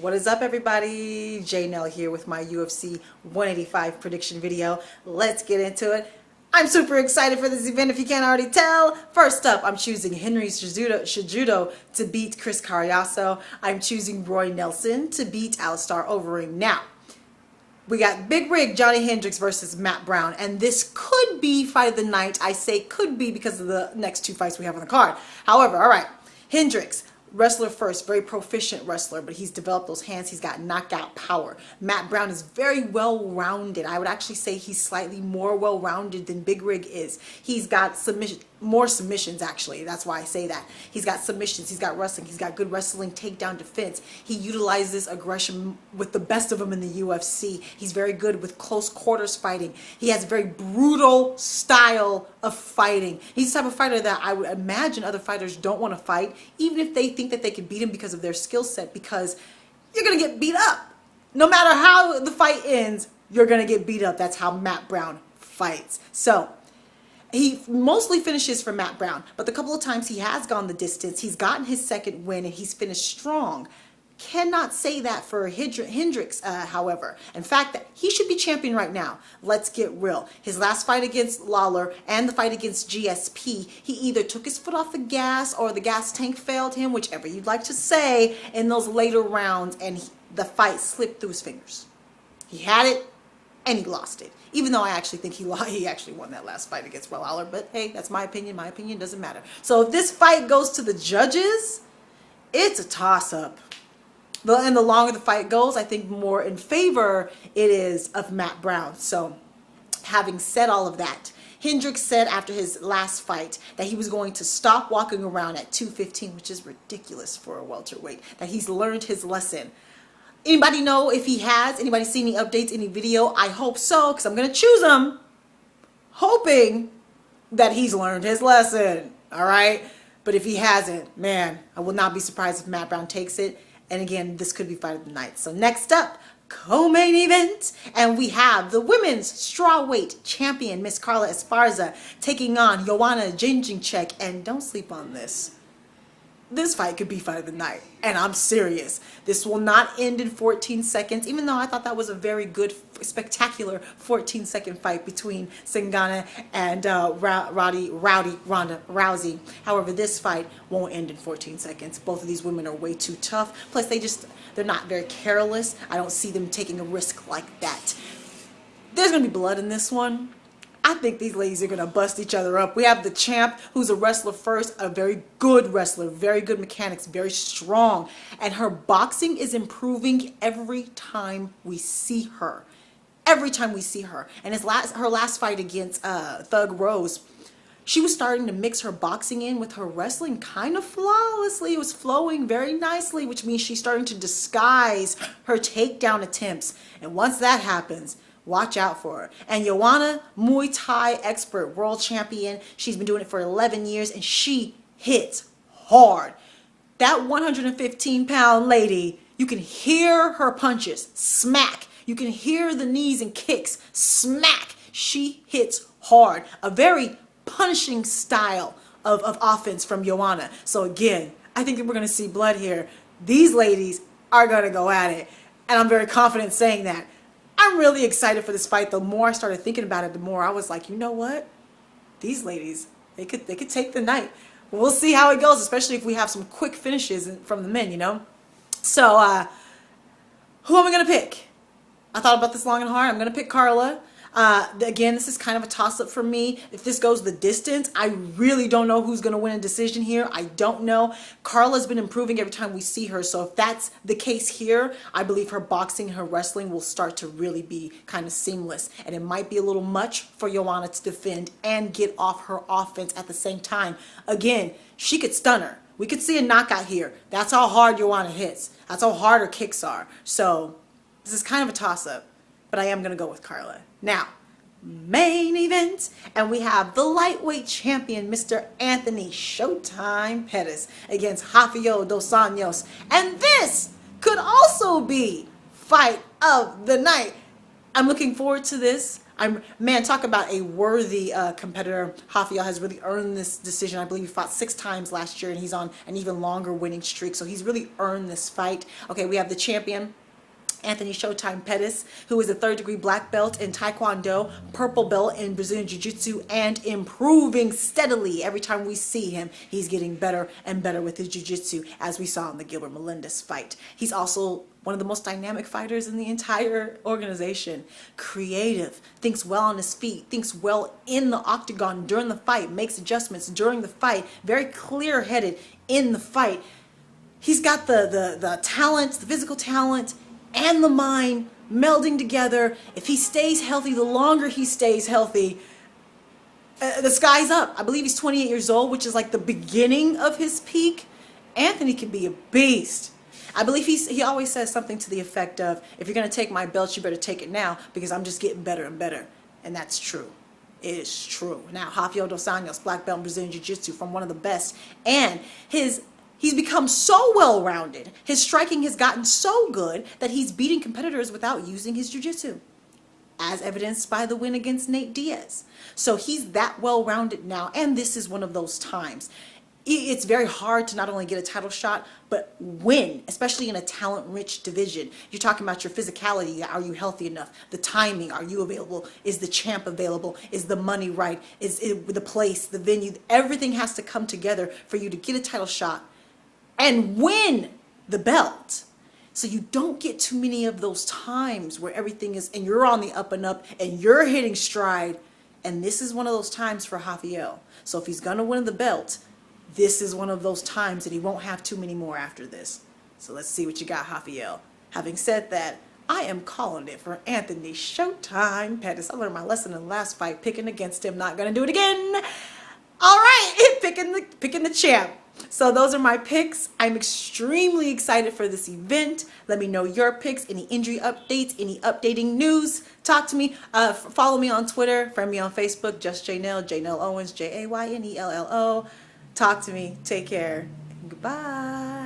What is up, everybody? J Nell here with my UFC 185 prediction video. Let's get into it. I'm super excited for this event if you can't already tell. First up, I'm choosing Henry Cejudo to beat Chris Carriazo. I'm choosing Roy Nelson to beat Alistair Overeem. Now, we got Big Rig Johnny Hendricks versus Matt Brown, and this could be fight of the night. I say could be because of the next two fights we have on the card. However, all right, Hendricks, wrestler first, very proficient wrestler, but he's developed those hands. He's got knockout power. Matt Brown is very well-rounded. I would actually say he's slightly more well-rounded than Big Rig is. He's got more submissions, actually. That's why I say that. He's got submissions. He's got wrestling. He's got good wrestling, takedown defense. He utilizes aggression with the best of them in the UFC. He's very good with close quarters fighting. He has a very brutal style of fighting. He's the type of fighter that I would imagine other fighters don't want to fight, even if they think that they can beat him because of their skill set, because you're going to get beat up. No matter how the fight ends, you're going to get beat up. That's how Matt Brown fights. So he mostly finishes for Matt Brown, but the couple of times he has gone the distance, he's gotten his second win and he's finished strong. Cannot say that for Hendricks, however. In fact, that he should be champion right now. Let's get real. His last fight against Lawler and the fight against GSP, he either took his foot off the gas or the gas tank failed him, whichever you'd like to say, in those later rounds, and the fight slipped through his fingers. He had it, and he lost it. Even though I actually think he actually won that last fight against Lawler, but hey, that's my opinion. My opinion doesn't matter. So if this fight goes to the judges, it's a toss-up. And the longer the fight goes, I think more in favor it is of Matt Brown. So having said all of that, Hendricks said after his last fight that he was going to stop walking around at 215, which is ridiculous for a welterweight, that he's learned his lesson. Anybody know if he has? Anybody see any updates, any video? I hope so, because I'm going to choose him hoping that he's learned his lesson. All right? But if he hasn't, man, I will not be surprised if Matt Brown takes it. And again, this could be fight of the night. So next up, co-main event. And we have the women's strawweight champion, Miss Carla Esparza, taking on Joanna Jędrzejczyk. And don't sleep on this. This fight could be fight of the night. And I'm serious. This will not end in 14 seconds, even though I thought that was a very good, spectacular 14-second fight between Singana and Rowdy Ronda Rousey. However, this fight won't end in 14 seconds. Both of these women are way too tough. Plus, they're not very careless. I don't see them taking a risk like that. There's going to be blood in this one. I think these ladies are going to bust each other up. We have the champ, who's a wrestler first, a very good wrestler, very good mechanics, very strong. And her boxing is improving every time we see her. Every time we see her. And her last fight against Thug Rose, she was starting to mix her boxing in with her wrestling kind of flawlessly. It was flowing very nicely, which means she's starting to disguise her takedown attempts. And once that happens, watch out for her. And Joanna, Muay Thai expert, world champion. She's been doing it for 11 years, and she hits hard. That 115-pound lady, you can hear her punches, smack. You can hear the knees and kicks, smack. She hits hard. A very punishing style of offense from Joanna. So again, I think we're going to see blood here. These ladies are going to go at it. And I'm very confident saying that. I'm really excited for this fight. The more I started thinking about it, the more I was like, you know what? These ladies, they could take the night. We'll see how it goes, especially if we have some quick finishes from the men, you know? So, who am I going to pick? I thought about this long and hard. I'm going to pick Carla. Again, this is kind of a toss-up for me. If this goes the distance, I really don't know who's going to win a decision here. I don't know. Carla's been improving every time we see her. So if that's the case here, I believe her boxing and her wrestling will start to really be kind of seamless. And it might be a little much for Joanna to defend and get off her offense at the same time. Again, she could stun her. We could see a knockout here. That's how hard Joanna hits. That's how hard her kicks are. So this is kind of a toss-up, but I am going to go with Carla. Now, main event, and we have the lightweight champion, Mr. Anthony Showtime Pettis, against Raphael dos Anjos. And this could also be fight of the night. I'm looking forward to this. Man, talk about a worthy competitor. Raphael has really earned this decision. I believe he fought 6 times last year, and he's on an even longer winning streak. So he's really earned this fight. Okay, we have the champion, Anthony Showtime Pettis, who is a 3rd-degree black belt in Taekwondo, purple belt in Brazilian Jiu-Jitsu, and improving steadily. Every time we see him, he's getting better and better with his Jiu-Jitsu, as we saw in the Gilbert Melendez fight. He's also one of the most dynamic fighters in the entire organization. Creative, thinks well on his feet, thinks well in the octagon during the fight, makes adjustments during the fight, very clear-headed in the fight. He's got the talent, the physical talent, and the mind melding together. If he stays healthy, the longer he stays healthy, the sky's up. I believe he's 28 years old, which is like the beginning of his peak. Anthony can be a beast. I believe he always says something to the effect of, if you're going to take my belt, you better take it now, because I'm just getting better and better. And that's true. It is true. Now, Raphael dos Anjos, black belt in Brazilian Jiu-Jitsu, from one of the best. And he's become so well-rounded. His striking has gotten so good that he's beating competitors without using his Jiu-Jitsu, as evidenced by the win against Nate Diaz. So he's that well-rounded now, and this is one of those times. It's very hard to not only get a title shot, but win, especially in a talent-rich division. You're talking about your physicality. Are you healthy enough? The timing. Are you available? Is the champ available? Is the money right? Is it the place, the venue? Everything has to come together for you to get a title shot and win the belt. So you don't get too many of those times where everything is, and you're on the up and up, and you're hitting stride. And this is one of those times for Raphael. So if he's going to win the belt, this is one of those times, and he won't have too many more after this. So let's see what you got, Raphael. Having said that, I am calling it for Anthony Showtime Pettis. I learned my lesson in the last fight, picking against him. Not going to do it again. All right, picking the champ. So those are my picks. I'm extremely excited for this event. Let me know your picks, any injury updates, any updating news. Talk to me. Follow me on Twitter. Friend me on Facebook. Just Janelle. Janelle Owens. JAYNELLO. Talk to me. Take care. Goodbye.